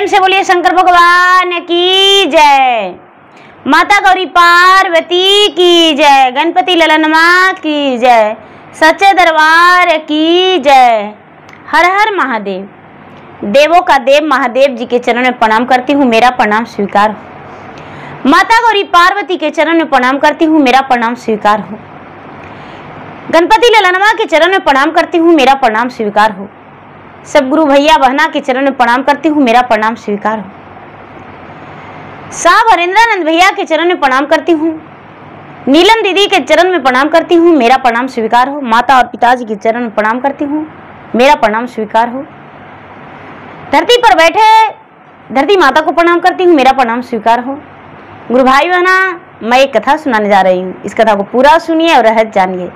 प्रेम से बोलिए शंकर भगवान की जय, माता गौरी पार्वती की जय, गणपति ललनमा की जय, सच्चे दरबार की जय। हर हर महादेव। देवों का देव महादेव जी के चरण में प्रणाम करती हूँ, मेरा प्रणाम स्वीकार हो। माता गौरी पार्वती के चरण में प्रणाम करती हूँ, मेरा प्रणाम स्वीकार हो। गणपति ललनमा के चरण में प्रणाम करती हूँ, मेरा प्रणाम स्वीकार हो। सब गुरु भैया बहना के चरण में प्रणाम करती हूँ, मेरा प्रणाम स्वीकार हो। साहब हरेंद्रानंद भैया के चरण में प्रणाम करती हूँ, नीलम दीदी के चरण में प्रणाम करती हूँ, मेरा प्रणाम स्वीकार हो। माता और पिताजी के चरण में प्रणाम करती हूँ, मेरा प्रणाम स्वीकार हो। धरती पर बैठे धरती माता को प्रणाम करती हूँ, मेरा प्रणाम स्वीकार हो। गुरु भाई बहना, मैं एक कथा सुनाने जा रही हूँ, इस कथा को पूरा सुनिए और रहस्य जानिए।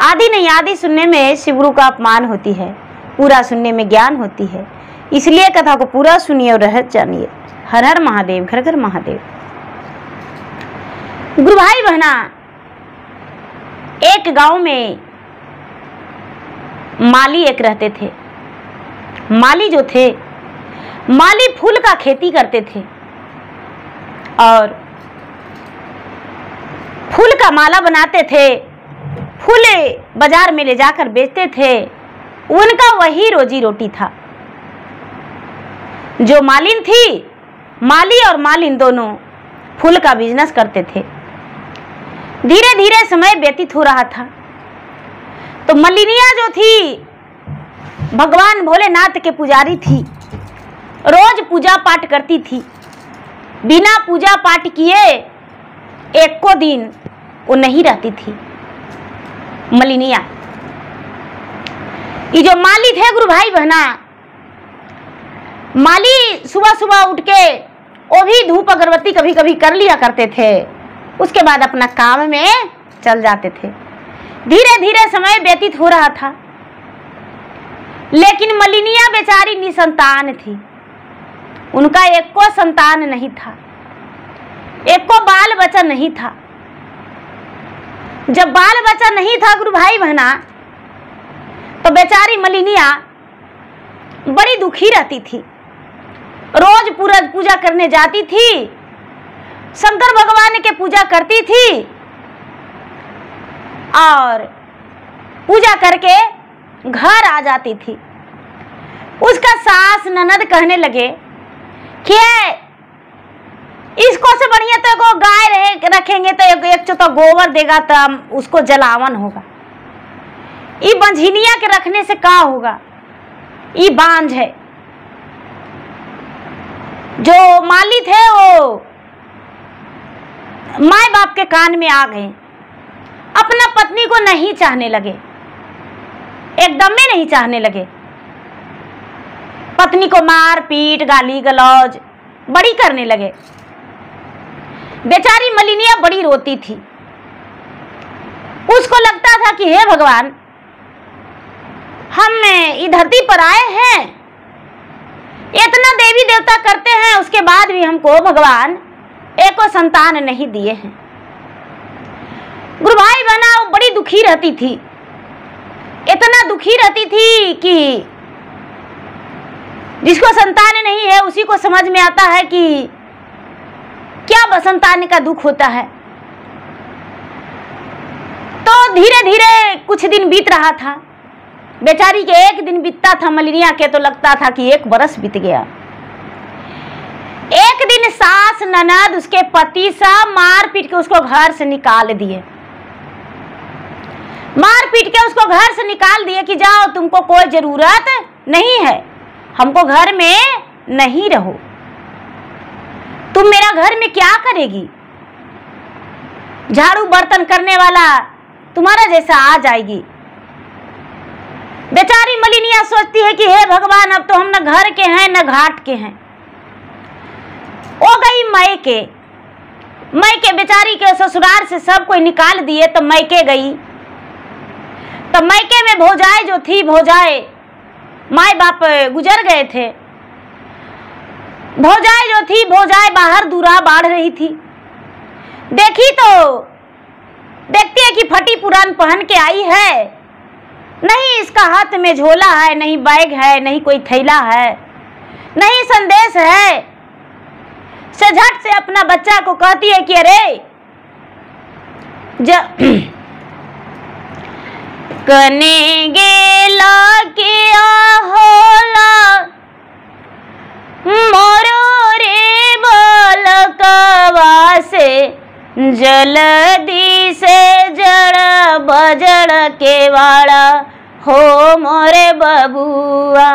आदि नहीं आदि सुनने में शिव गुरु का अपमान होती है, पूरा सुनने में ज्ञान होती है, इसलिए कथा को पूरा सुनिए और रहस्य जानिए। हर हर महादेव, घर घर महादेव। गुरु भाई बहना, एक गांव में माली एक रहते थे। माली जो थे, माली फूल का खेती करते थे और फूल का माला बनाते थे, फूल बाजार में ले जाकर बेचते थे। उनका वही रोजी रोटी था। जो मालिन थी, माली और मालिन दोनों फूल का बिजनेस करते थे। धीरे धीरे समय व्यतीत हो रहा था तो मलिनिया जो थी भगवान भोलेनाथ के पुजारी थी, रोज पूजा पाठ करती थी। बिना पूजा पाठ किए एक को दिन वो नहीं रहती थी मलिनिया। ये जो माली थे गुरु भाई बहना, माली सुबह सुबह उठ के वो भी धूप अगरबत्ती कभी कभी कर लिया करते थे, उसके बाद अपना काम में चल जाते थे। धीरे धीरे समय व्यतीत हो रहा था, लेकिन मलिनिया बेचारी निसंतान थी। उनका एक को संतान नहीं था, एक को बाल बच्चा नहीं था। जब बाल बच्चा नहीं था गुरु भाई बहना, तो बेचारी मलिनिया बड़ी दुखी रहती थी। रोज पूजा करने जाती थी, शंकर भगवान के पूजा करती थी और पूजा करके घर आ जाती थी। उसका सास ननद कहने लगे कि इसको से बढ़िया तो को गाय रखेंगे तो एक तो गोबर देगा तो उसको जलावन होगा। ये बंझिनिया के रखने से क्या होगा, ये बांझ है। जो माली थे वो माँ बाप के कान में आ गए, अपना पत्नी को नहीं चाहने लगे, एकदम में नहीं चाहने लगे। पत्नी को मार पीट गाली गलौज बड़ी करने लगे। बेचारी मलिनिया बड़ी रोती थी। उसको लगता था कि हे भगवान, हम इस धरती पर आए हैं, इतना देवी देवता करते हैं, उसके बाद भी हमको भगवान एको संतान नहीं दिए हैं। गुरु भाई बहना, वो बड़ी दुखी रहती थी, इतना दुखी रहती थी कि जिसको संतान नहीं है उसी को समझ में आता है कि क्या संतान का दुख होता है। तो धीरे धीरे कुछ दिन बीत रहा था। बेचारी के एक दिन बीतता था, मलिनिया के तो लगता था कि एक बरस बीत गया। एक दिन सास ननद उसके पति सब मार पीट के उसको घर से निकाल दिए। मार पीट के उसको घर से निकाल दिए कि जाओ, तुमको कोई जरूरत नहीं है, हमको घर में नहीं रहो, तुम मेरा घर में क्या करेगी, झाड़ू बर्तन करने वाला तुम्हारा जैसा आ जाएगी। बेचारी मलिनिया सोचती है कि हे भगवान, अब तो हम न घर के हैं न घाट के हैं। वो गई मैके बेचारी के ससुराल से सब कोई निकाल दिए तो मैके गई। तो मैके में भौजाई जो थी, भौजाई माँ बाप गुजर गए थे। भौजाई जो थी, भौजाई बाहर दूरा बाढ़ रही थी। देखी तो देखती है कि फटी पुरान पहन के आई है, नहीं इसका हाथ में झोला है, नहीं बैग है, नहीं कोई थैला है। नहीं संदेश है, से झट से अपना बच्चा को कहती है कि अरे कने गेला किया होला मोरो रे बालकवा से जल्दी से जड़ बजड़ के वाला हो मोरे बबुआ।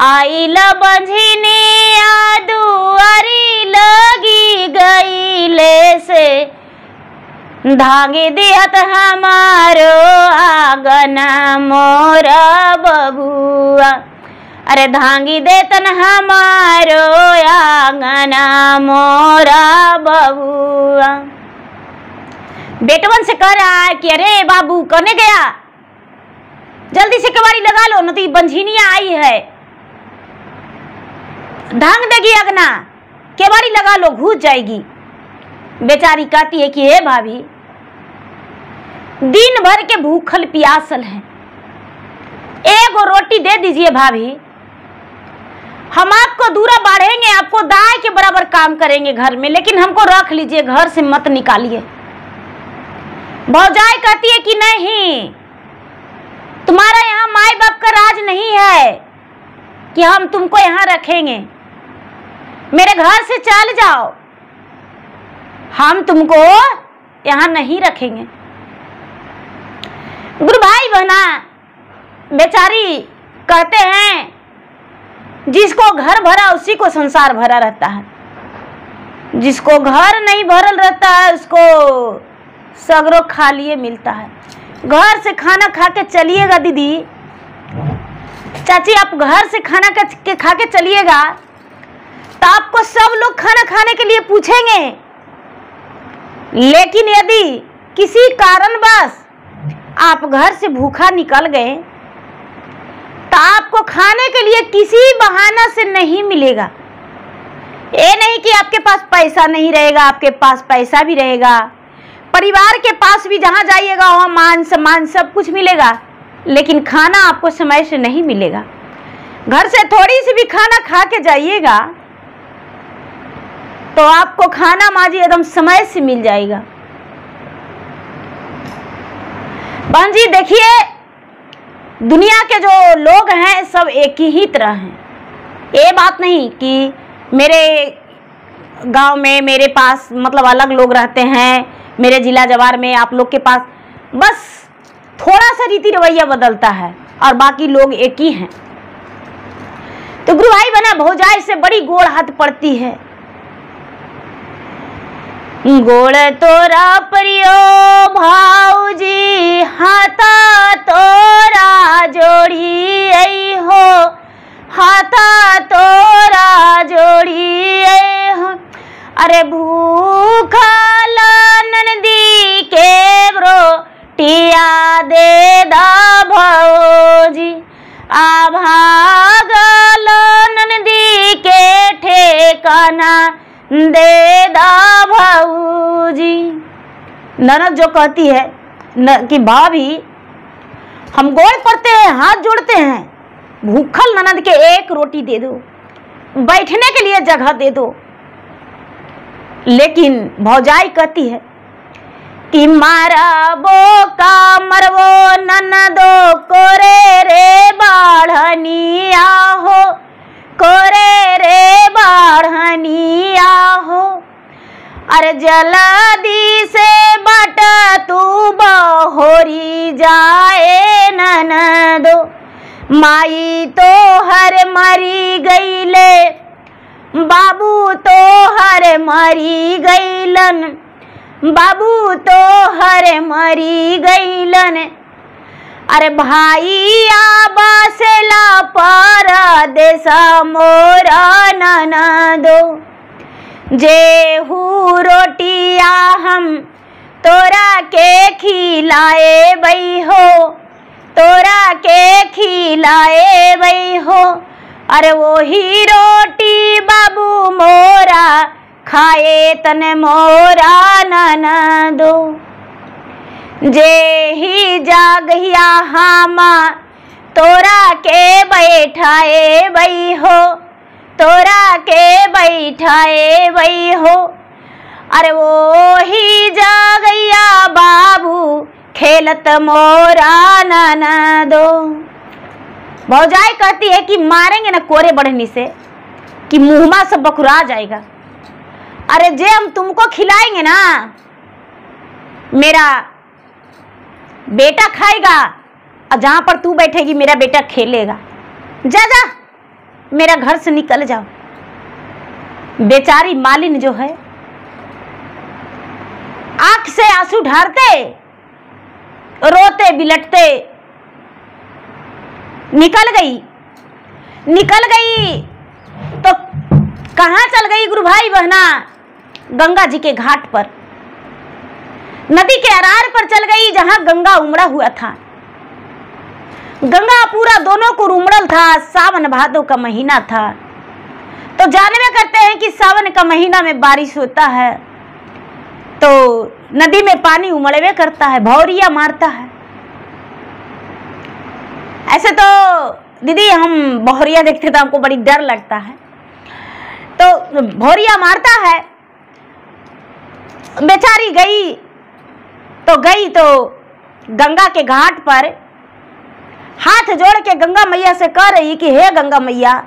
आइला बंझिनिया दुआरी लगी गईले से धागे दिहत हमारो आंगना मोरा बबुआ। अरे धांगी देतन हमारो आंगना मोरा बबुआ। बेटवन से कह रहा है कि अरे बाबू कने गया, जल्दी से केवाड़ी लगा लो, न तो बंझिनिया आई है, धांग देगी अगना, केवाड़ी लगा लो, घुस जाएगी। बेचारी कहती है कि हे भाभी, दिन भर के भूखल प्यासल है, एक रोटी दे दीजिए भाभी, हम आपको दूरा बढ़ेंगे, आपको दाई के बराबर काम करेंगे घर में, लेकिन हमको रख लीजिए, घर से मत निकालिए। भौजाई कहती है कि नहीं, तुम्हारा यहाँ माई बाप का राज नहीं है कि हम तुमको यहाँ रखेंगे, मेरे घर से चल जाओ, हम तुमको यहाँ नहीं रखेंगे। गुरु भाई बहना बेचारी कहते हैं जिसको घर भरा उसी को संसार भरा रहता है, जिसको घर नहीं भरल रहता है उसको सगरो खालिए मिलता है। घर से खाना खा के चलिएगा दीदी, चाची आप घर से खाना खा के चलिएगा तो आपको सब लोग खाना खाने के लिए पूछेंगे, लेकिन यदि किसी कारणवश आप घर से भूखा निकल गए तो आपको खाने के लिए किसी बहाना से नहीं मिलेगा। ये नहीं कि आपके पास पैसा नहीं रहेगा, आपके पास पैसा भी रहेगा, परिवार के पास भी जहाँ जाइएगा वहाँ मान सम्मान सब कुछ मिलेगा, लेकिन खाना आपको समय से नहीं मिलेगा। घर से थोड़ी सी भी खाना खा के जाइएगा तो आपको खाना माजी एकदम समय से मिल जाएगा। बहन जी देखिए, दुनिया के जो लोग हैं सब एक ही तरह हैं। ये बात नहीं कि मेरे गांव में मेरे पास मतलब अलग लोग रहते हैं, मेरे जिला जवार में आप लोग के पास बस थोड़ा सा रीति रवैया बदलता है और बाकी लोग एक ही हैं। तो गुरु भाई बना भौजाई से बड़ी गोड़ हाथ पड़ती है। गोड़ तोरा परियो भाऊजी हाथा तोरा जोड़ी आई हो, हाथा तोरा जोड़ी आई हो। अरे भूखा नंदी के रोटिया दे दा भौजी, आ भागल नंदी के ठेकाना दे दा भौजी। ननद जो कहती है कि भाभी हम गोड़ पड़ते हैं, हाथ जोड़ते हैं, भूखल ननद के एक रोटी दे दो, बैठने के लिए जगह दे दो। लेकिन भौजाई कहती है कि मारबो का मरबो ननदो कोरे रे बाढ़निया हो, कोरे रे बाढ़निया हो। अरे जल्दी से बट तू बहोरी जाए ननदो, माई तो हर मरी गईले, बाबू तो हर मरी गईलन, बाबू तो हर मरी गईलन। अरे भाई आबासेला परदेस मोरा ननदो, जेहू रोटिया हम तोरा के खिलाए बई हो, तोरा के खिलाए बई हो। अरे वही रोटी बाबू मोरा खाए तन मोरा ननदो, जे ही जागहिया हामा तोरा के बैठाए बई हो, तोरा के बैठाए वही हो, अरे वो ही जागैया बाबू खेलत मोरा ननदो। भौजाई कहती है कि मारेंगे ना कोरे बढ़नी से कि मुंहमा सब बकुरा जाएगा। अरे जे हम तुमको खिलाएंगे ना, मेरा बेटा खाएगा और जहां पर तू बैठेगी मेरा बेटा खेलेगा। जा जा मेरा घर से निकल जाओ। बेचारी मालिन जो है आंख से आंसू ढारते रोते बिलटते निकल गई तो कहां चल गई गुरु भाई बहना? गंगा जी के घाट पर, नदी के अरार पर चल गई जहां गंगा उमड़ा हुआ था। गंगा पूरा दोनों को उमड़ल था। सावन भादों का महीना था। तो जानवे करते हैं कि सावन का महीना में बारिश होता है तो नदी में पानी उमड़वे करता है, भौरिया मारता है। ऐसे तो दीदी हम भौरिया देखते तो हमको बड़ी डर लगता है। तो भौरिया मारता है। बेचारी गई तो गंगा के घाट पर हाथ जोड़ के गंगा मैया से कह रही कि हे गंगा मैया,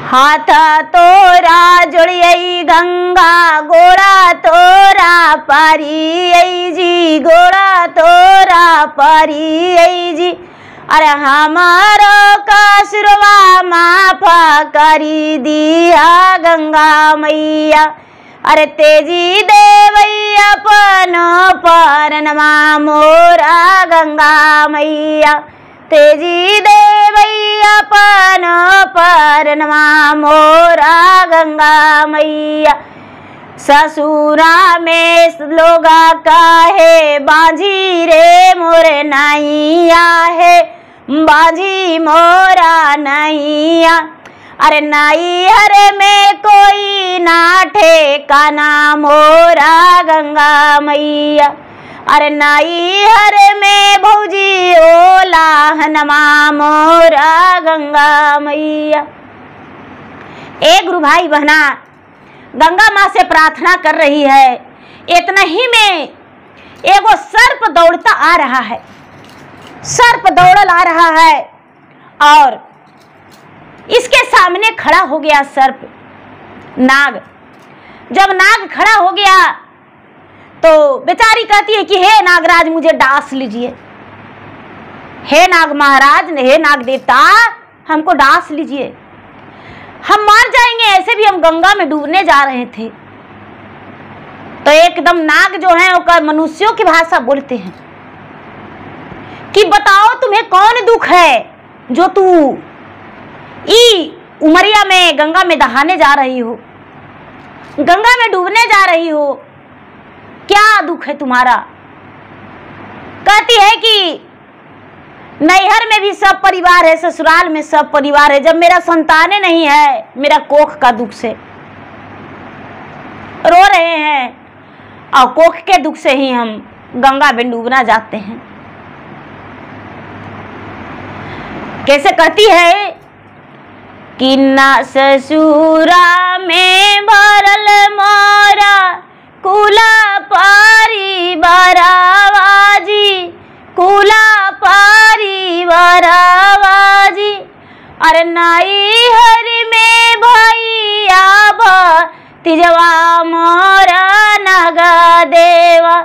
हाथ तोरा जोड़ियई गंगा गोड़ा तोरा पारी जी, गोड़ा तोरा पारी जी। अरे हमारो कसुरवा माफा करी दिया गंगा मैया। अरे तेजी देवई अपन परनमा मोरा गंगा मैया, तेजी देवई अपन परनमा मोरा गंगा मैया। ससुरा में लोगा काहे बाजी रे मोरे नैया है, बाजी मोरा नैया। अरे नैहर में कोई ना ठेकाना मोरा गंगा मैया। अरे नैहर में भौजी ओलाहनमा मोरा गंगा मैया। एक गुरु भाई बहना गंगा माँ से प्रार्थना कर रही है। इतना ही में एगो सर्प दौड़ता आ रहा है। सर्प दौड़ल आ रहा है और इसके सामने खड़ा हो गया सर्प नाग। जब नाग खड़ा हो गया तो बेचारी कहती है कि हे नागराज मुझे डांस लीजिए, हे नाग महाराज, हे नाग देवता हमको डांस लीजिए, हम मर जाएंगे। ऐसे भी हम गंगा में डूबने जा रहे थे। तो एकदम नाग जो है वो मनुष्यों की भाषा बोलते हैं कि बताओ तुम्हें कौन दुख है जो तू उमरिया में गंगा में दहाने जा रही हो, गंगा में डूबने जा रही हो, क्या दुख है तुम्हारा? कहती है कि नैहर में भी सब परिवार है, ससुराल में सब परिवार है, जब मेरा संतानें नहीं है, मेरा कोख का दुख से रो रहे हैं और कोख के दुख से ही हम गंगा में डूबना जाते हैं। कैसे कहती है कि ना ससुरा में भरल मोरा कुला पारी बरावाजी, कुला पारी बरावाजी। अरे नैहर में भैया भतीजवा मोरा नगा देवा,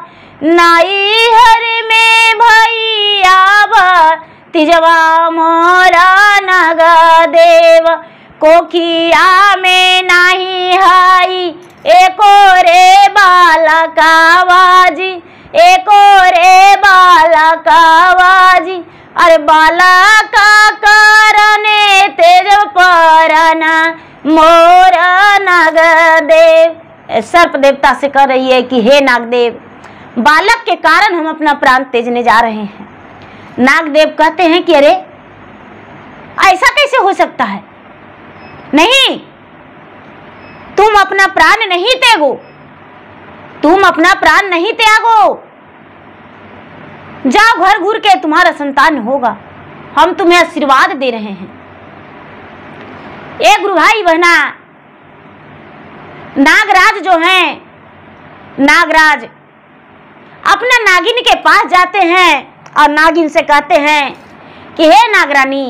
नैहर में भैया भतीजवा मोरा नगा देवा। कोखिया में नहीं हाई एको रे बालकावाजी, एको रे बालकावाजी। अरे बालका करने तेज परना मोर नागदेव। सर्प देवता से कह रही है कि हे नागदेव, बालक के कारण हम अपना प्राण तेजने जा रहे हैं। नागदेव कहते हैं कि अरे ऐसा कैसे हो सकता है? नहीं, तुम अपना प्राण नहीं त्यागो, तुम अपना प्राण नहीं त्यागो। जाओ घर घूर के तुम्हारा संतान होगा, हम तुम्हें आशीर्वाद दे रहे हैं। ए गुरु भाई बहना, नागराज जो हैं, नागराज अपना नागिन के पास जाते हैं और नागिन से कहते हैं कि हे नागरानी,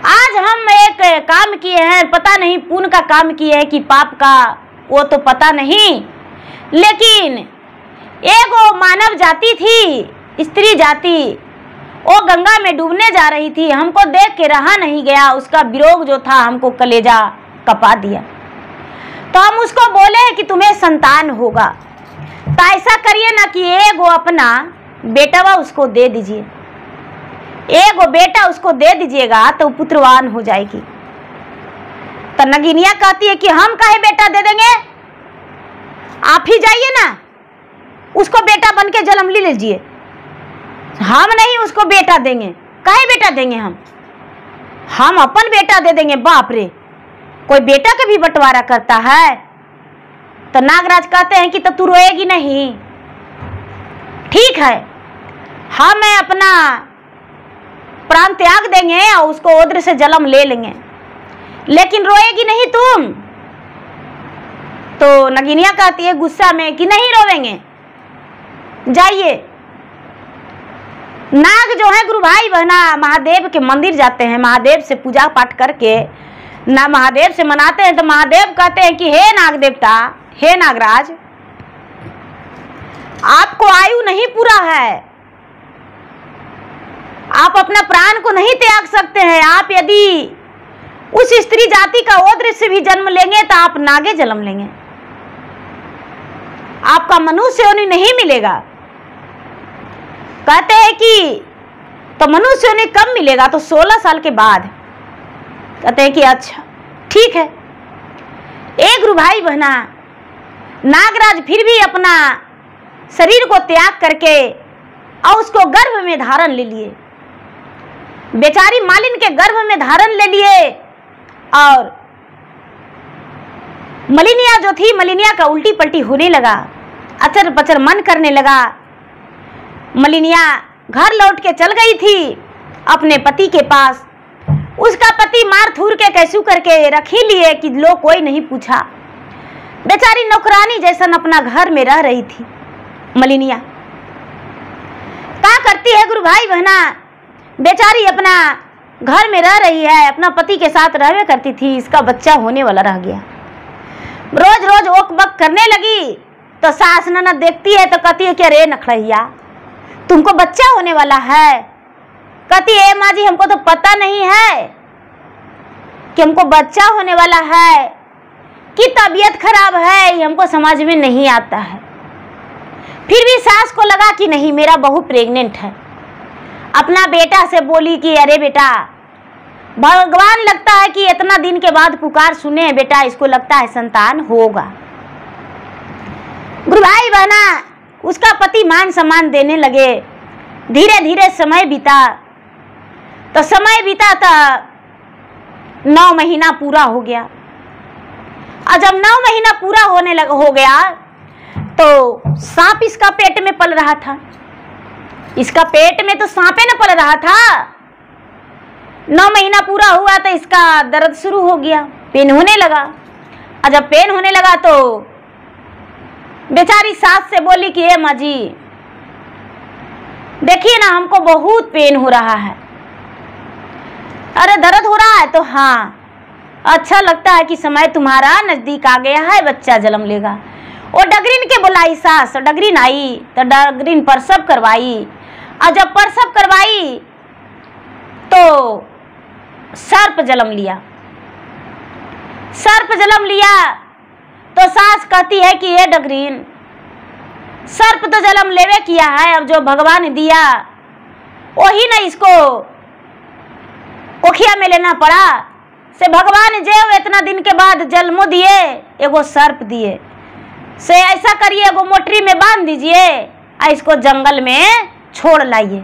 आज हम एक काम किए हैं, पता नहीं पुण्य का काम किए हैं कि पाप का, वो तो पता नहीं, लेकिन एक वो मानव जाति थी, स्त्री जाति, वो गंगा में डूबने जा रही थी, हमको देख के रहा नहीं गया, उसका वियोग जो था हमको कलेजा कपा दिया। तो हम उसको बोले कि तुम्हें संतान होगा, तो ऐसा करिए ना कि एक वो अपना बेटा उसको दे दीजिए, एक वो बेटा उसको दे दीजिएगा तो पुत्रवान हो जाएगी। तो नगिनिया कहती है कि हम काहे बेटा दे देंगे, आप ही जाइए ना, उसको बेटा बन के जन्म ले लीजिए, हम नहीं उसको बेटा देंगे, काहे बेटा देंगे, हम अपन बेटा दे देंगे। बाप रे, कोई बेटा का भी बंटवारा करता है। तो नागराज कहते हैं कि तो तू रोएगी नहीं, ठीक है, हम अपना प्राण त्याग देंगे और उसको ओद्र से जन्म ले लेंगे, लेकिन रोएगी नहीं तुम। तो नगिनिया कहती है गुस्सा में कि नहीं रोवेंगे, जाइए। नाग जो है गुरु भाई बहना महादेव के मंदिर जाते हैं, महादेव से पूजा पाठ करके ना महादेव से मनाते हैं। तो महादेव कहते हैं कि हे नाग देवता, हे नागराज, आपको आयु नहीं पूरा है, आप अपना प्राण को नहीं त्याग सकते हैं। आप यदि उस स्त्री जाति का ओद्र से भी जन्म लेंगे तो आप नागे जन्म लेंगे, आपका मनुष्य योनि नहीं मिलेगा। कहते हैं कि तो मनुष्य योनि कब मिलेगा, तो 16 साल के बाद। कहते हैं कि अच्छा ठीक है। एक गुरु भाई बहना, नागराज फिर भी अपना शरीर को त्याग करके और उसको गर्भ में धारण ले लिए, बेचारी मालिन के गर्भ में धारण ले लिए। और मलिनिया जो थी, मलिनिया का उल्टी पलटी होने लगा, अचर पचर मन करने लगा। मलिनिया घर लौट के चल गई थी अपने पति के पास। उसका पति मार थूर के कैसू करके रख ही लिए कि लोग कोई नहीं पूछा। बेचारी नौकरानी जैसन अपना घर में रह रही थी। मलिनिया क्या करती है गुरु भाई बहना, बेचारी अपना घर में रह रही है, अपना पति के साथ रहवे करती थी, इसका बच्चा होने वाला रह गया। रोज रोज ओक बक करने लगी। तो सास ननद देखती है तो कहती है कि अरे नखड़ैया, तुमको बच्चा होने वाला है। कहती है माँ जी, हमको तो पता नहीं है कि हमको बच्चा होने वाला है कि तबीयत खराब है, ये हमको समझ में नहीं आता है। फिर भी सास को लगा कि नहीं, मेरा बहू प्रेग्नेंट है। अपना बेटा से बोली कि अरे बेटा, भगवान लगता है कि इतना दिन के बाद पुकार सुने हैं बेटा, इसको लगता है संतान होगा। गुरु भाई बहना, उसका पति मान सम्मान देने लगे। धीरे धीरे समय बीता। तो समय बीता तो 9 महीना पूरा हो गया। और जब 9 महीना पूरा हो गया तो सांप इसका पेट में पल रहा था। इसका पेट में तो सांपे न पल रहा था। 9 महीना पूरा हुआ तो इसका दर्द शुरू हो गया, पेन होने लगा। और जब पेन होने लगा तो बेचारी सास से बोली कि हे माँ जी, देखिए ना, हमको बहुत पेन हो रहा है। अरे दर्द हो रहा है? तो हाँ, अच्छा लगता है कि समय तुम्हारा नजदीक आ गया है, बच्चा जन्म लेगा। वो डगरीन के बुलाई सास, डगरीन आई तो डगरीन प्रसव करवाई। और जब प्रसव करवाई तो सर्प जन्म लिया। सर्प जन्म लिया तो सास कहती है कि ये डगरीन, सर्प तो जन्म लेवे किया है, अब जो भगवान दिया वही ना इसको ओखिया में लेना पड़ा। से भगवान जे इतना दिन के बाद जन्मो दिए, एगो सर्प दिए, से ऐसा करिए एगो मोटरी में बांध दीजिए और इसको जंगल में छोड़ लाइए।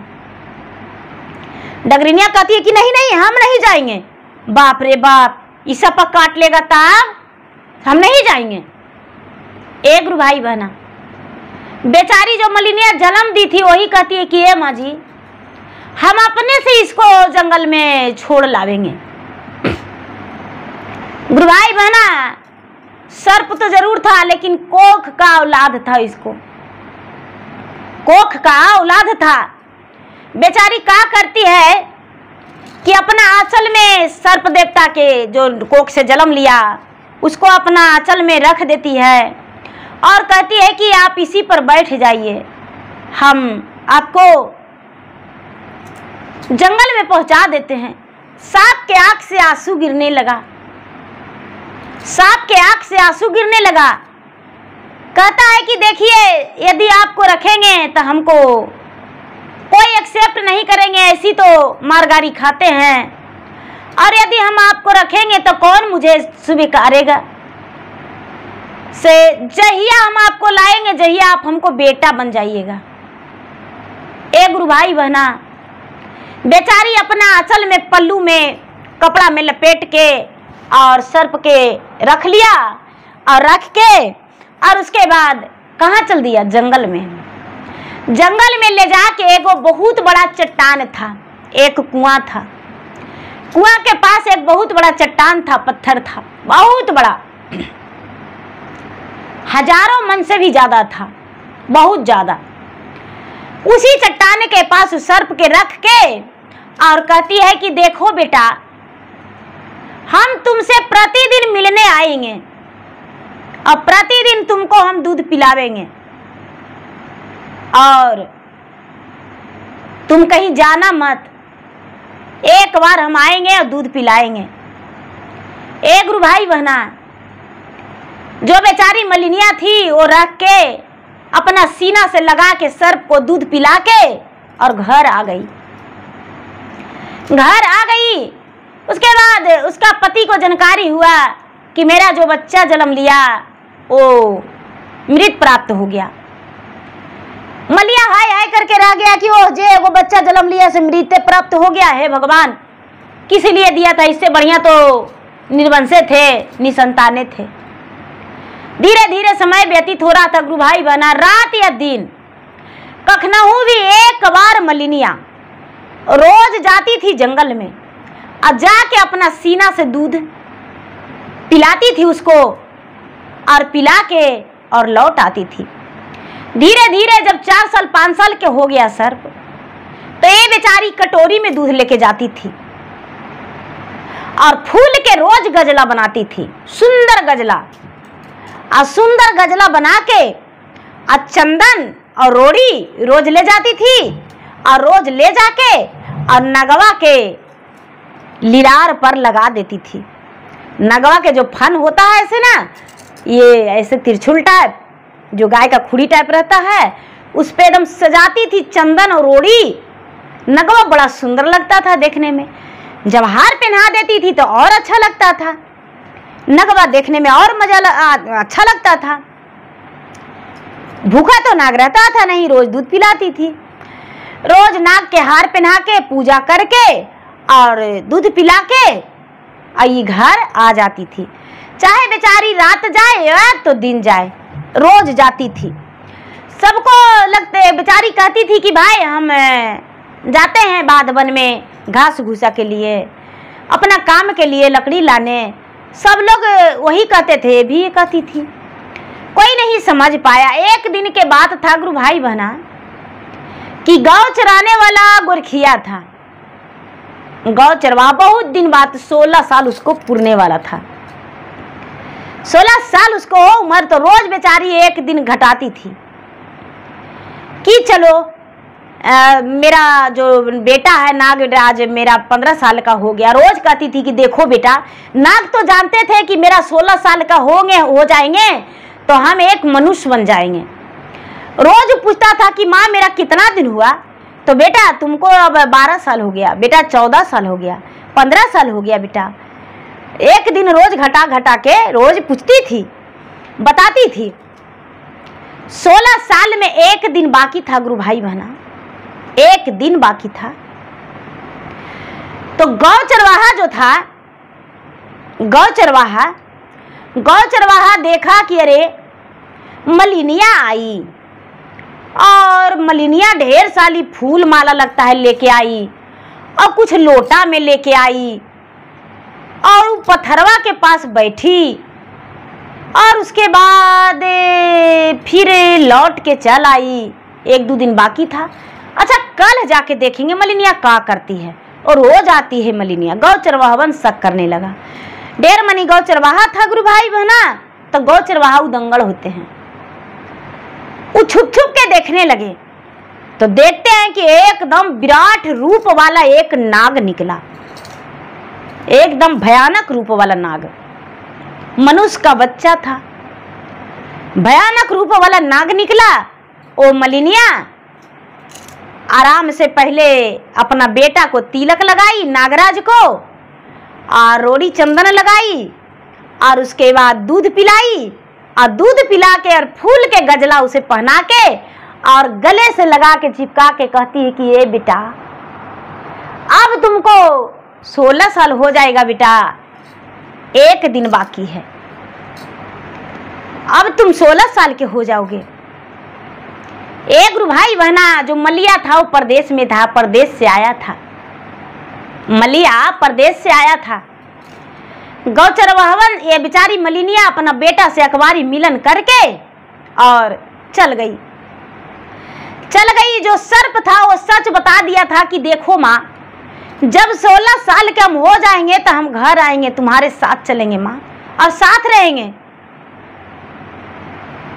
डगरिनिया कहती है कि नहीं नहीं, हम नहीं जाएंगे। बाप रे बाप, इस सपा काट लेगा तब हम नहीं जाएंगे। एक गुरु भाई बहना, बेचारी जो मलिनिया जन्म दी थी वही कहती है कि ये माँ जी, हम अपने से इसको जंगल में छोड़ लावेंगे। गुरु भाई बहना, सर्प तो जरूर था लेकिन कोख का औलाद था, इसको कोख का औलाद था। बेचारी क्या करती है कि अपना आंचल में सर्प देवता के जो कोख से जन्म लिया उसको अपना आंचल में रख देती है और कहती है कि आप इसी पर बैठ जाइए, हम आपको जंगल में पहुंचा देते हैं। सांप के आंख से आंसू गिरने लगा, सांप के आंख से आंसू गिरने लगा। कहता है कि देखिए, यदि आपको रखेंगे तो हमको कोई एक्सेप्ट नहीं करेंगे, ऐसी तो मारगारी खाते हैं, और यदि हम आपको रखेंगे तो कौन मुझे स्वीकारेगा। से जहिया हम आपको लाएंगे, जहिया आप हमको बेटा बन जाइएगा। ए गुरु भाई बहना, बेचारी अपना आंचल में पल्लू में कपड़ा में लपेट के और सर्प के रख लिया और रख के और उसके बाद कहाँ चल दिया, जंगल में। जंगल में ले जाके एक बहुत बड़ा चट्टान था, एक कुआं था, कुआं के पास एक बहुत बड़ा चट्टान था, पत्थर था बहुत बड़ा, हजारों मन से भी ज्यादा था, बहुत ज्यादा। उसी चट्टान के पास सर्प के रख के और कहती है कि देखो बेटा, हम तुमसे प्रतिदिन मिलने आएंगे और प्रतिदिन तुमको हम दूध पिलावेंगे और तुम कहीं जाना मत, एक बार हम आएंगे और दूध पिलाएंगे। ए गुरु भाई बहना, जो बेचारी मलिनिया थी वो रख के अपना सीना से लगा के सर्प को दूध पिला के और घर आ गई। घर आ गई, उसके बाद उसका पति को जानकारी हुआ कि मेरा जो बच्चा जन्म लिया वो मृत प्राप्त हो गया। मलिया हाय हाय करके रह गया कि ओ जे वो बच्चा जन्म लिया से मृत प्राप्त हो गया है, भगवान किस लिए दिया था, इससे बढ़िया तो निर्वंशे थे, निसंताने थे। धीरे धीरे समय व्यतीत हो रहा था गुरु भाई बहना, रात या दिन कखनहू भी एक बार मलिनिया रोज जाती थी जंगल में और जाके अपना सीना से दूध पिलाती थी उसको और पिला के और लौट आती थी। धीरे धीरे जब 4 साल 5 साल के हो गया सर्प, तो ये बेचारी कटोरी में दूध लेके जाती थी और फूल के रोज गजला बनाती थी, सुंदर गजला, और सुंदर गजला बना के और चंदन और रोड़ी रोज ले जाती थी और रोज ले जाके और नगवा के लीलार पर लगा देती थी। नगवा के जो फन होता है ऐसे ना, ये ऐसे तिरछुल टाइप जो गाय का खुड़ी टाइप रहता है, उस पे एकदम सजाती थी चंदन और रोड़ी। नगवा बड़ा सुंदर लगता था देखने में। जब हार पहना देती थी तो और अच्छा लगता था, नगवा देखने में और अच्छा लगता था। भूखा तो नाग रहता था नहीं, रोज दूध पिलाती थी, रोज नाग के हार पहना के पूजा करके और दूध पिला के आई घर आ जाती थी। चाहे बेचारी रात जाए या तो दिन जाए, रोज जाती थी। सबको लगते, बेचारी कहती थी कि भाई हम जाते हैं बाध वन में घास भूसा के लिए, अपना काम के लिए लकड़ी लाने। सब लोग वही कहते थे, भी ये कहती थी, कोई नहीं समझ पाया। एक दिन के बात था गुरु भाई बहना कि गौ चराने वाला गोरखिया था, गौ चरवा, बहुत दिन बाद 16 साल उसको पुरने वाला था। 16 साल उसको उम्र, तो रोज बेचारी एक दिन घटाती थी कि चलो मेरा जो बेटा है नागराज मेरा 15 साल का हो गया। रोज कहती थी कि देखो बेटा, नाग तो जानते थे कि मेरा 16 साल का हो जाएंगे तो हम एक मनुष्य बन जाएंगे। रोज पूछता था कि माँ मेरा कितना दिन हुआ, तो बेटा तुमको अब 12 साल हो गया, बेटा 14 साल हो गया, 15 साल हो गया बेटा। एक दिन रोज घटा घटा के रोज पूछती थी, बताती थी। 16 साल में एक दिन बाकी था गुरु भाई बहना, एक दिन बाकी था। तो गौ चरवाहा जो था, गौ चरवाहा देखा कि अरे मलिनिया आई, और मलिनिया ढेर सारी फूल माला लगता है लेके आई और कुछ लोटा में लेके आई, और पथरवा के पास बैठी और उसके बाद फिर लौट के चल आई। 1-2 दिन बाकी था। अच्छा कल जाके देखेंगे मलिनिया क्या करती है। और हो जाती है मलिनिया। गौ चरवाहवन शक करने लगा। डेर मनी गौ चरवाहा था गुरु भाई बहना। तो गौ चरवाहा उदंगड़ होते हैं, वो छुप छुप के देखने लगे। तो देखते हैं कि एकदम विराट रूप वाला एक नाग निकला, एकदम भयानक रूप वाला नाग, मनुष्य का बच्चा था। भयानक रूप वाला नाग निकला। ओ मलिनिया आराम से पहले अपना बेटा को तिलक लगाई, नागराज को, और रोड़ी चंदन लगाई, और उसके बाद दूध पिलाई, और दूध पिला के और फूल के गजला उसे पहना के और गले से लगा के चिपका के कहती है कि ये बेटा अब तुमको 16 साल हो जाएगा बेटा, 1 दिन बाकी है, अब तुम 16 साल के हो जाओगे। एक गुरु भाई बहना जो मलिया था वो परदेश में था, परदेश से आया था, मलिया परदेश से आया था। गौ चरवाहवन ये बेचारी मलिनिया अपना बेटा से अखबारी मिलन करके और चल गई। जो सर्प था वो सच बता दिया था कि देखो माँ, जब 16 साल के हम हो जाएंगे तो हम घर आएंगे, तुम्हारे साथ चलेंगे माँ, और साथ रहेंगे।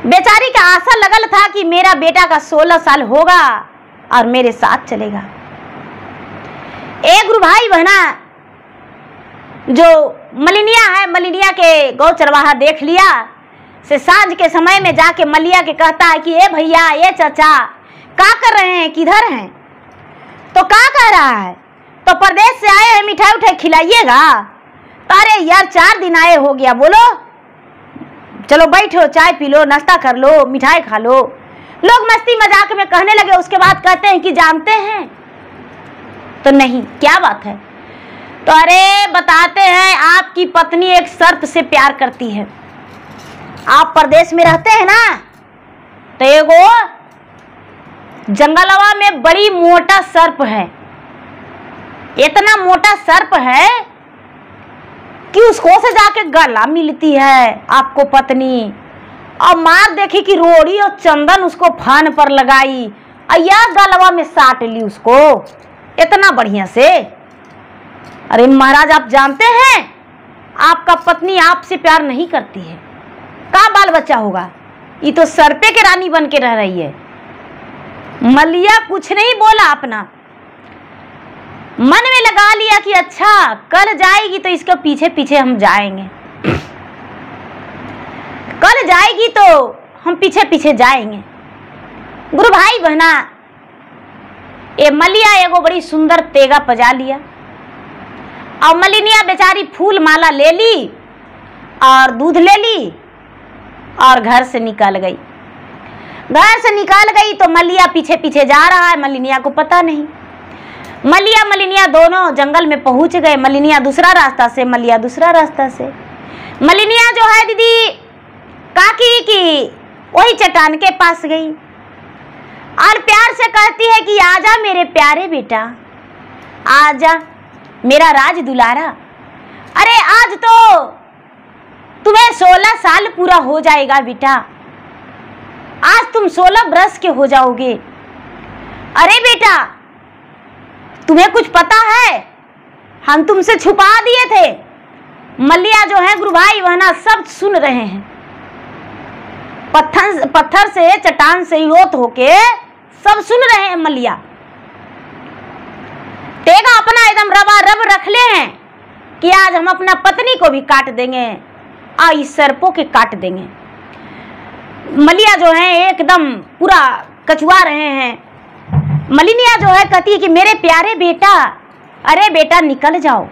बेचारी का आशा लगल था कि मेरा बेटा का 16 साल होगा और मेरे साथ चलेगा। एक गुरु भाई बहना जो मलिनिया है, मलिनिया के गौ चरवाहा देख लिया से सांझ के समय में जाके मलिया के कहता है कि ए भैया, ये चाचा क्या कर रहे हैं, किधर हैं? तो क्या कह रहा है? तो परदेश से आए हैं, मिठाई उठाई खिलाइएगा। अरे यार 4 दिन आए हो गया, बोलो चलो बैठो, चाय पी लो, नाश्ता कर लो, मिठाई खा लो। लोग मस्ती मजाक में कहने लगे। उसके बाद कहते हैं कि जानते हैं? तो नहीं, क्या बात है? तो अरे बताते हैं, आपकी पत्नी एक सर्प से प्यार करती है। आप परदेश में रहते हैं ना, तो एगो जंगलवा में बड़ी मोटा सर्प है, इतना मोटा सर्प है कि उसको से जाके गला मिलती है आपको पत्नी, और मार देखी कि रोड़ी और चंदन उसको फान पर लगाई, या गलवा में साट ली उसको इतना बढ़िया से। अरे महाराज आप जानते हैं, आपका पत्नी आपसे प्यार नहीं करती है, का बाल बच्चा होगा? ये तो सर्पे के रानी बन के रह रही है। मलिया कुछ नहीं बोला, अपना मन में लगा लिया कि अच्छा कल जाएगी तो इसके पीछे पीछे हम जाएंगे, कल जाएगी तो हम पीछे पीछे जाएंगे। गुरु भाई बहना ये मलिया एगो बड़ी सुंदर तेगा पजा लिया, और मलिनिया बेचारी फूल माला ले ली और दूध ले ली और घर से निकल गई। घर से निकल गई तो मलिया पीछे पीछे जा रहा है, मलिनिया को पता नहीं। मलिनिया दोनों जंगल में पहुंच गए। मलिनिया दूसरा रास्ता से, मलिया दूसरा रास्ता से। मलिनिया जो है दीदी काकी की वही चट्टान के पास गई और प्यार से कहती है कि आजा मेरे प्यारे बेटा, आजा मेरा राज दुलारा। अरे आज तो तुम्हें 16 साल पूरा हो जाएगा बेटा, आज तुम 16 बरस के हो जाओगे। अरे बेटा तुम्हें कुछ पता है, हम तुमसे छुपा दिए थे। मलिया जो है गुरु भाई वहना सब सुन रहे हैं, पत्थर से चट्टान से योत होके सब सुन रहे हैं। मलिया तेगा अपना एकदम रबा रब रख ले हैं कि आज हम अपना पत्नी को भी काट देंगे और इस सर्पों के काट देंगे। मलिया जो है एकदम पूरा कचुआ रहे हैं। मलिनिया जो है कहती है कि मेरे प्यारे बेटा, अरे बेटा निकल जाओ।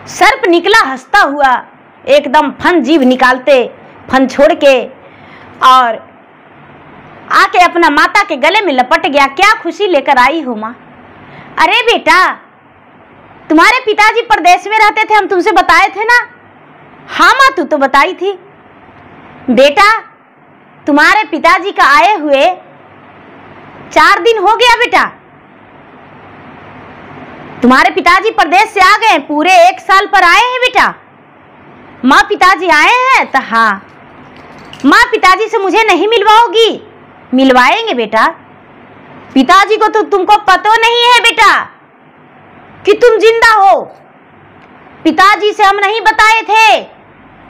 सर्प निकला हंसता हुआ, एकदम फन जीभ निकालते, फन छोड़ के, और आके अपना माता के गले में लपट गया। क्या खुशी लेकर आई हो माँ? अरे बेटा तुम्हारे पिताजी परदेश में रहते थे, हम तुमसे बताए थे ना? हाँ माँ तू तो बताई थी। बेटा तुम्हारे पिताजी का आए हुए 4 दिन हो गया बेटा, तुम्हारे पिताजी परदेश से आ गए, पूरे 1 साल पर आए हैं बेटा। माँ पिताजी आए हैं? तो हाँ। माँ पिताजी से मुझे नहीं मिलवाओगी? मिलवाएंगे बेटा। पिताजी को तो तुमको पता नहीं है बेटा कि तुम जिंदा हो। पिताजी से हम नहीं बताए थे,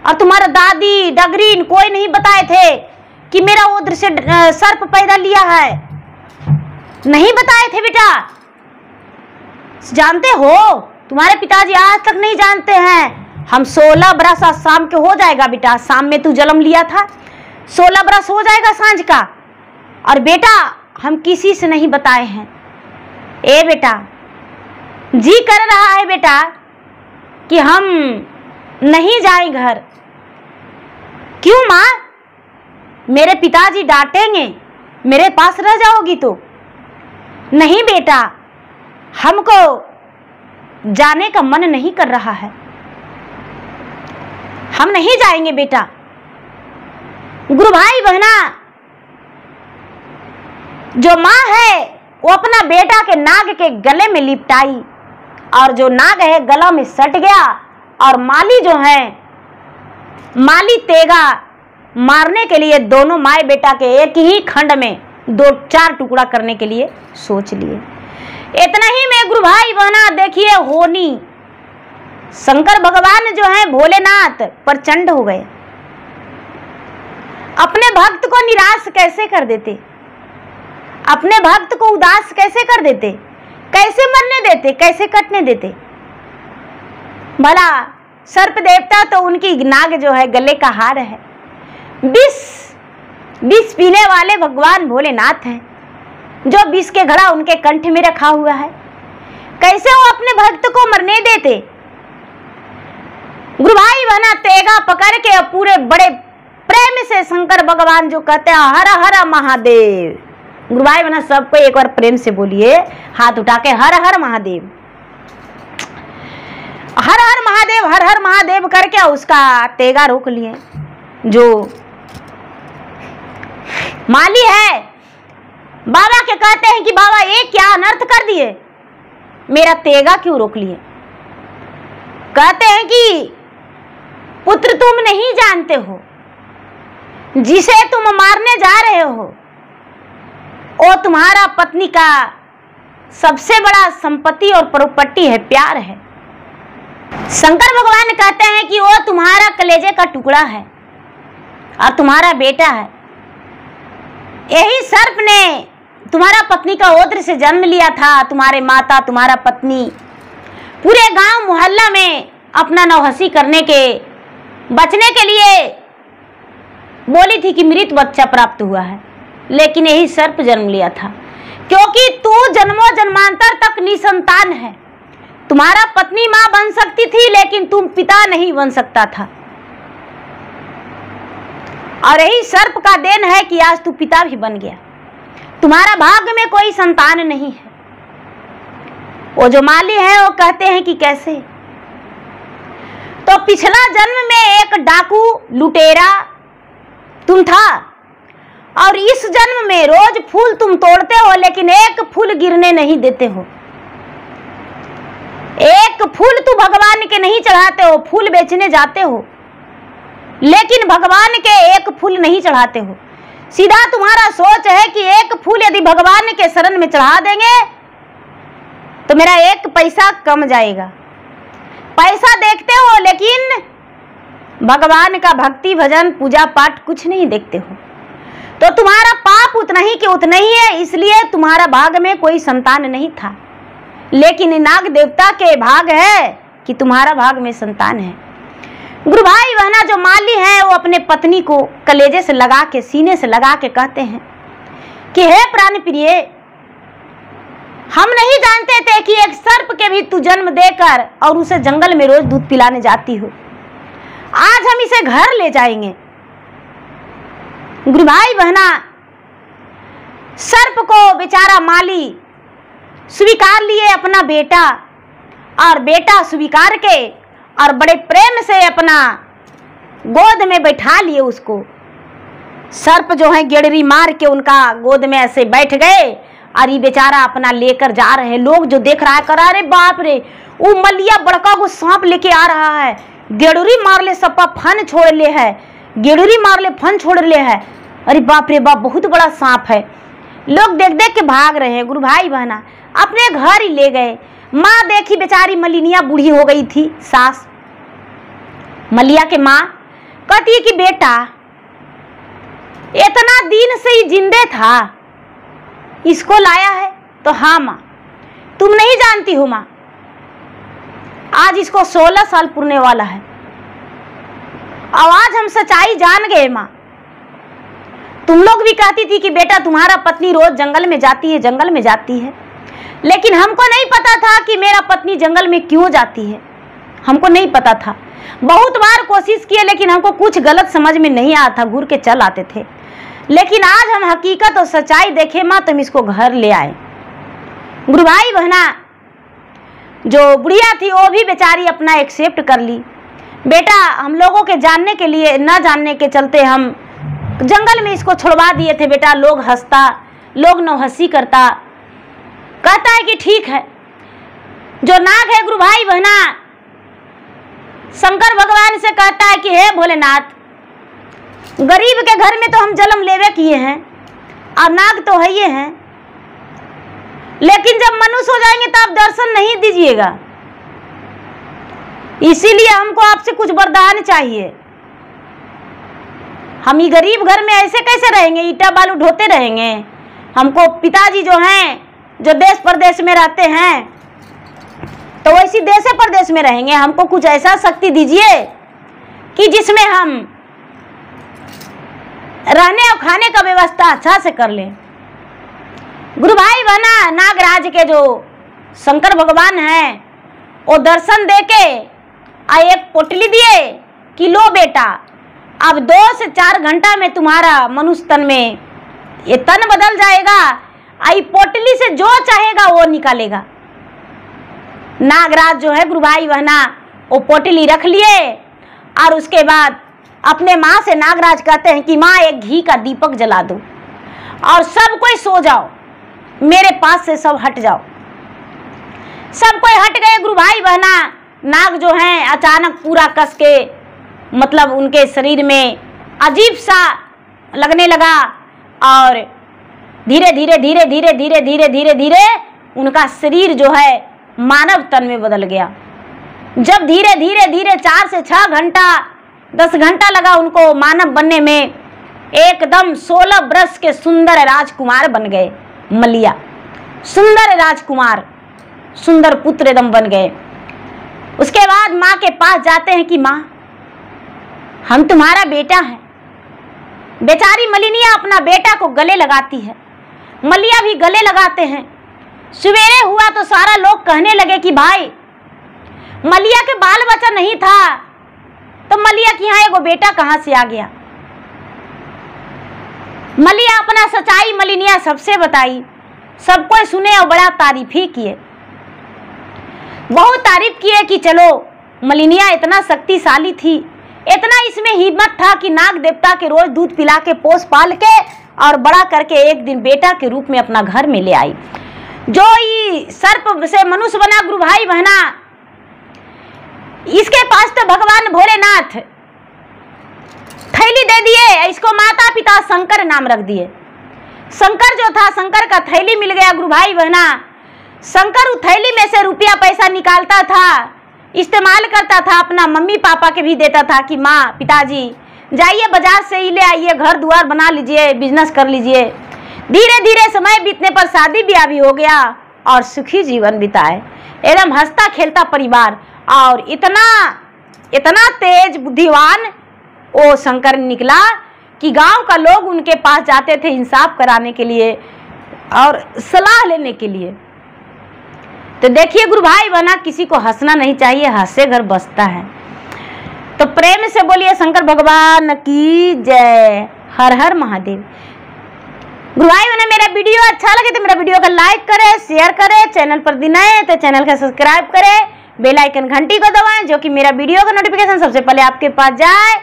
और तुम्हारा दादी डगरीन कोई नहीं बताए थे कि मेरा उधर से सर्प पैदा लिया है। नहीं बताए थे बेटा। जानते हो, तुम्हारे पिताजी आज तक नहीं जानते हैं। हम 16 बरस आज शाम के हो जाएगा बेटा। शाम में तू जन्म लिया था, 16 बरस हो जाएगा सांझ का। और बेटा हम किसी से नहीं बताए हैं। ए बेटा, जी कर रहा है बेटा कि हम नहीं जाए घर। क्यों माँ? मेरे पिताजी डांटेंगे, मेरे पास रह जाओगी तो। नहीं बेटा, हमको जाने का मन नहीं कर रहा है, हम नहीं जाएंगे बेटा। गुरु भाई बहना, जो माँ है वो अपना बेटा के नाग के गले में लिपटाई, और जो नाग है गला में सट गया। और माली जो है, माली तेगा मारने के लिए दोनों माए बेटा के एक ही खंड में 2-4 टुकड़ा करने के लिए सोच लिए। इतना ही में गुरु भाई बहना देखिए, होनी शंकर भगवान जो है भोलेनाथ प्रचंड हो गए। अपने भक्त को निराश कैसे कर देते, अपने भक्त को उदास कैसे कर देते, कैसे मरने देते, कैसे कटने देते। भला सर्प देवता तो उनकी नाग जो है गले का हार है। विष पीने वाले भगवान भोलेनाथ हैं, जो विष के घड़ा उनके कंठ में रखा हुआ है। कैसे वो अपने भक्त को मरने देते। गुरु भाई बहना तेगा पकड़ के पूरे बड़े प्रेम से शंकर भगवान जो कहते हैं हर हर महादेव। गुरु भाई बहना सबको एक बार प्रेम से बोलिए, हाथ उठा के हर हर महादेव, हर हर महादेव, हर हर महादेव करके उसका तेगा रोक लिए। जो माली है बाबा के कहते हैं कि बाबा ये क्या अनर्थ कर दिए, मेरा तेगा क्यों रोक लिए। कहते हैं कि पुत्र तुम नहीं जानते हो, जिसे तुम मारने जा रहे हो वो तुम्हारा पत्नी का सबसे बड़ा संपत्ति और प्रॉपर्टी है, प्यार है। शंकर भगवान कहते हैं कि वो तुम्हारा कलेजे का टुकड़ा है और तुम्हारा बेटा है। यही सर्प ने तुम्हारा पत्नी का ओद्र से जन्म लिया था। तुम्हारे माता, तुम्हारा पत्नी पूरे गांव मोहल्ला में अपना नौहसी करने के बचने के लिए बोली थी कि मृत बच्चा प्राप्त हुआ है, लेकिन यही सर्प जन्म लिया था। क्योंकि तू जन्मों जन्मांतर तक निसंतान है। तुम्हारा पत्नी मां बन सकती थी, लेकिन तुम पिता नहीं बन सकता था। और यही सर्प का देन है कि आज तू पिता भी बन गया। तुम्हारा भाग्य में कोई संतान नहीं है। वो जो माली है वो कहते हैं कि कैसे, तो पिछला जन्म में एक डाकू लुटेरा तुम था, और इस जन्म में रोज फूल तुम तोड़ते हो, लेकिन एक फूल गिरने नहीं देते हो। एक फूल तू भगवान के नहीं चढ़ाते हो, फूल बेचने जाते हो, लेकिन भगवान के एक फूल नहीं चढ़ाते हो। सीधा तुम्हारा सोच है कि एक फूल यदि भगवान के शरण में चढ़ा देंगे तो मेरा एक पैसा कम जाएगा। पैसा देखते हो, लेकिन भगवान का भक्ति भजन पूजा पाठ कुछ नहीं देखते हो। तो तुम्हारा पाप उतना ही कि उतना ही है, इसलिए तुम्हारा भाग में कोई संतान नहीं था। लेकिन नाग देवता के भाग है कि तुम्हारा भाग में संतान है। गुरु भाई बहना जो माली है वो अपने पत्नी को कलेजे से लगा के, सीने से लगा के कहते हैं कि हे प्राण प्रिय, हम नहीं जानते थे कि एक सर्प के भी तू जन्म देकर और उसे जंगल में रोज दूध पिलाने जाती हो। आज हम इसे घर ले जाएंगे। गुरु भाई बहना सर्प को बेचारा माली स्वीकार लिए अपना बेटा, और बेटा स्वीकार के और बड़े प्रेम से अपना गोद में बैठा लिए उसको। सर्प जो है गेड़री मार के उनका गोद में ऐसे बैठ गए, और ये बेचारा अपना लेकर जा रहे हैं। लोग जो देख रहा है करा, अरे बाप रे, वो मलिया बड़का को सांप लेके आ रहा है, गेड़ुरी मार ले सप्पा फन छोड़ ले है, गेड़ुरी मार ले फन छोड़ ले है। अरे बाप रे बाप, बहुत बड़ा सांप है। लोग देख देख के भाग रहे हैं। गुरु भाई बहना अपने घर ही ले गए। माँ देखी बेचारी मलिनिया बूढ़ी हो गई थी, सास मलिया के माँ कहती है कि बेटा इतना दिन से ही जिंदे था, इसको लाया है। तो हाँ माँ, तुम नहीं जानती हो माँ, आज इसको 16 साल पूरने वाला है। आज हम सच्चाई जान गए माँ। तुम लोग भी कहती थी कि बेटा तुम्हारा पत्नी रोज जंगल में जाती है, जंगल में जाती है, लेकिन हमको नहीं पता था कि मेरा पत्नी जंगल में क्यों जाती है। हमको नहीं पता था। बहुत बार कोशिश किए लेकिन हमको कुछ गलत समझ में नहीं आया था, घूर के चल आते थे। लेकिन आज हम हकीकत और सच्चाई देखे माँ, तुम इसको घर ले आए। गुरु भाई बहना जो बुढ़िया थी वो भी बेचारी अपना एक्सेप्ट कर ली। बेटा हम लोगों के जानने के लिए, ना जानने के चलते हम जंगल में इसको छुड़वा दिए थे। बेटा लोग हंसता, लोग नौहंसी करता, कहता है कि ठीक है। जो नाग है गुरु भाई बहना शंकर भगवान से कहता है कि हे भोलेनाथ, गरीब के घर में तो हम जन्म लेवे किए हैं और नाग तो है ये हैं, लेकिन जब मनुष्य हो जाएंगे तो आप दर्शन नहीं दीजिएगा, इसीलिए हमको आपसे कुछ वरदान चाहिए। हम ये गरीब घर में ऐसे कैसे रहेंगे, ईटा बालू ढोते रहेंगे। हमको पिताजी जो हैं, जो देश प्रदेश में रहते हैं, तो वैसी देश प्रदेश में रहेंगे। हमको कुछ ऐसा शक्ति दीजिए कि जिसमें हम रहने और खाने का व्यवस्था अच्छा से कर लें। गुरु भाई बहना नागराज के जो शंकर भगवान हैं वो दर्शन देके एक पोटली दिए कि लो बेटा, अब 2 से 4 घंटा में तुम्हारा मनुष्य तन में ये तन बदल जाएगा। आई पोटली से जो चाहेगा वो निकालेगा। नागराज जो है गुरु भाई बहना वो पोटली रख लिए और उसके बाद अपने माँ से नागराज कहते हैं कि माँ एक घी का दीपक जला दो और सब कोई सो जाओ, मेरे पास से सब हट जाओ। सब कोई हट गए गुरु भाई बहना। नाग जो हैं अचानक पूरा कस के, मतलब उनके शरीर में अजीब सा लगने लगा और धीरे धीरे धीरे धीरे धीरे धीरे धीरे धीरे उनका शरीर जो है मानव तन में बदल गया। जब धीरे धीरे धीरे 4 से 6 घंटा 10 घंटा लगा उनको मानव बनने में, एकदम 16 वर्ष के सुंदर राजकुमार बन गए। मलिया सुंदर राजकुमार, सुंदर पुत्र एकदम बन गए। उसके बाद माँ के पास जाते हैं कि माँ हम तुम्हारा बेटा है। बेचारी मलिनिया अपना बेटा को गले लगाती है, मलिया भी गले लगाते हैं। सवेरे हुआ तो सारा लोग कहने लगे कि भाई मलिया के बाल बच्चा नहीं था तो मलिया के यहाँ एगो बेटा कहाँ से आ गया। मलिया अपना सच्चाई मलिनिया सबसे बताई, सबको सुने और बड़ा तारीफ ही किए, बहुत तारीफ किए कि चलो मलिनिया इतना शक्तिशाली थी, इतना इसमें हिम्मत था कि नाग देवता के रोज दूध पिला के पोस पाल के और बड़ा करके एक दिन बेटा के रूप में अपना घर में ले आई। जो ये सर्प से मनुष्य बना गुरु भाई बहना, इसके पास तो भगवान भोलेनाथ थैली दे दिए, इसको माता पिता शंकर नाम रख दिए। शंकर जो था, शंकर का थैली मिल गया गुरु भाई बहना। शंकर उस थैली में से रुपया पैसा निकालता था, इस्तेमाल करता था, अपना मम्मी पापा के भी देता था कि माँ पिताजी जाइए बाजार से ही ले आइए, घर द्वार बना लीजिए, बिजनेस कर लीजिए। धीरे धीरे समय बीतने पर शादी ब्याह भी हो गया और सुखी जीवन बिताए, एकदम हंसता खेलता परिवार। और इतना तेज बुद्धिवान वो शंकर निकला कि गांव का लोग उनके पास जाते थे इंसाफ कराने के लिए और सलाह लेने के लिए। तो देखिए गुरु भाई बहना, किसी को हंसना नहीं चाहिए, हंसे घर बसता है। तो प्रेम से बोलिए शंकर भगवान की जय। हर हर महादेव। गुरु भाई बहना, मेरा वीडियो अच्छा लगे तो मेरा वीडियो को लाइक करें, शेयर करें, चैनल पर दिन आए तो चैनल का सब्सक्राइब करें, बेल आइकन घंटी को दबाएं जो कि मेरा वीडियो का नोटिफिकेशन सबसे पहले आपके पास जाए,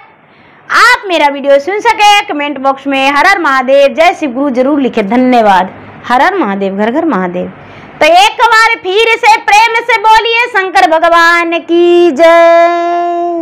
आप मेरा वीडियो सुन सके। कमेंट बॉक्स में हर हर महादेव जय शिव गुरु जरूर लिखे। धन्यवाद। हर हर महादेव, घर घर महादेव। तो एक बार फिर से प्रेम से बोलिए शंकर भगवान की जय।